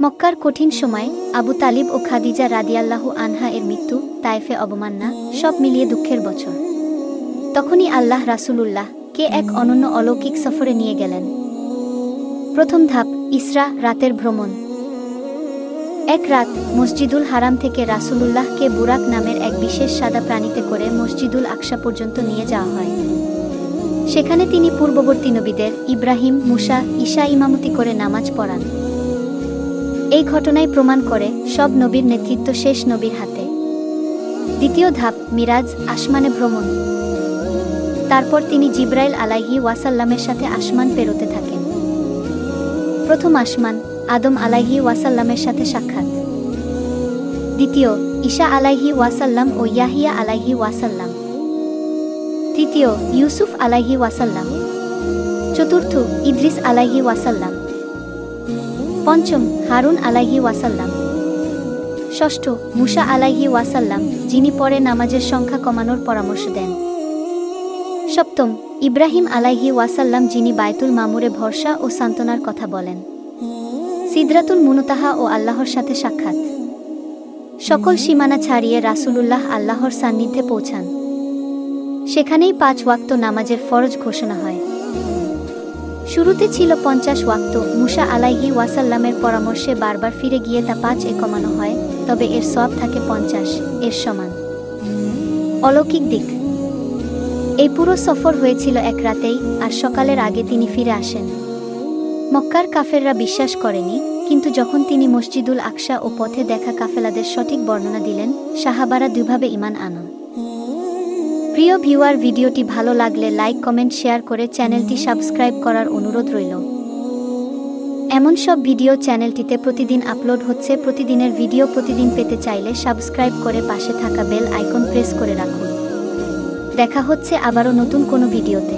মক্কার কঠিন সময় আবু তালিব ও খাদিজা রাদিয়াল্লাহু আনহা এর মৃত্যু, তায়েফে অবমাননা, সব মিলিয়ে দুঃখের বছর। তখনই আল্লাহ রাসূলুল্লাহকে এক অনন্য অলৌকিক সফরে নিয়ে গেলেন। প্রথম ধাপ, ইসরা, রাতের ভ্রমণ। এক রাত মসজিদুল হারাম থেকে রাসূলুল্লাহকে বুরাক নামের এক বিশেষ সাদা প্রাণীতে করে মসজিদুল আকসা পর্যন্ত নিয়ে যাওয়া হয়। সেখানে তিনি পূর্ববর্তী নবীদের ইব্রাহিম, মুসা, ঈসা ইমামতি করে নামাজ পড়ান। এই ঘটনাই প্রমাণ করে সব নবীর নেতৃত্ব শেষ নবীর হাতে। দ্বিতীয় ধাপ, মিরাজ, আসমানে ভ্রমণ। তারপর তিনি জিবরাইল আলাইহি ওয়াসাল্লামের সাথে আসমান পেরোতে থাকেন। প্রথম আসমান, আদম আলাইহি ওয়াসাল্লামের সাথে সাক্ষাৎ। দ্বিতীয়, ঈসা আলাইহি ওয়াসাল্লাম ও ইয়াহিয়া আলাইহি ওয়াসাল্লাম। তৃতীয়, ইউসুফ আলাইহি ওয়াসাল্লাম। চতুর্থ, ইদ্রিস আলাইহি ওয়াসাল্লাম। পঞ্চম, হারুন আলাইহি ওয়াসাল্লাম। ষষ্ঠ, মুসা আলাইহি ওয়াসাল্লাম, যিনি পরে নামাজের সংখ্যা কমানোর পরামর্শ দেন। সপ্তম, ইব্রাহিম আলাইহি ওয়াসাল্লাম, যিনি বায়তুল মামুরে ভরসা ও সান্ত্বনার কথা বলেন। সিদরাতুল মুনতাহা ও আল্লাহর সাথে সাক্ষাৎ। সকল সীমানা ছাড়িয়ে রাসূলুল্লাহ আল্লাহর সান্নিধ্যে পৌঁছান। সেখানেই 5 ওয়াক্ত নামাজের ফরজ ঘোষণা হয়। শুরুতে ছিল 50 ওয়াক্ত, মুসা আলাইহি ওয়াসাল্লামের পরামর্শে বারবার ফিরে গিয়ে তা 5-এ কমানো হয়, তবে এর সওয়াব থাকে 50 এর সমান। অলৌকিক দিক, এই পুরো সফর হয়েছিল এক রাতেই, আর সকালের আগে তিনি ফিরে আসেন। মক্কার কাফেররা বিশ্বাস করেনি, কিন্তু যখন তিনি মসজিদুল আকসা ও পথে দেখা কাফেলাদের সঠিক বর্ণনা দিলেন, সাহাবারা দুভাবে ঈমান আনন। প্রিয় ভিউয়ার, ভিডিওটি ভালো লাগলে লাইক, কমেন্ট, শেয়ার করে চ্যানেলটি সাবস্ক্রাইব করার অনুরোধ রইল। এমন সব ভিডিও চ্যানেলটিতে প্রতিদিন আপলোড হচ্ছে। প্রতিদিনের ভিডিও প্রতিদিন পেতে চাইলে সাবস্ক্রাইব করে পাশে থাকা বেল আইকন প্রেস করে রাখুন। দেখা হচ্ছে আবারও নতুন কোনো ভিডিওতে।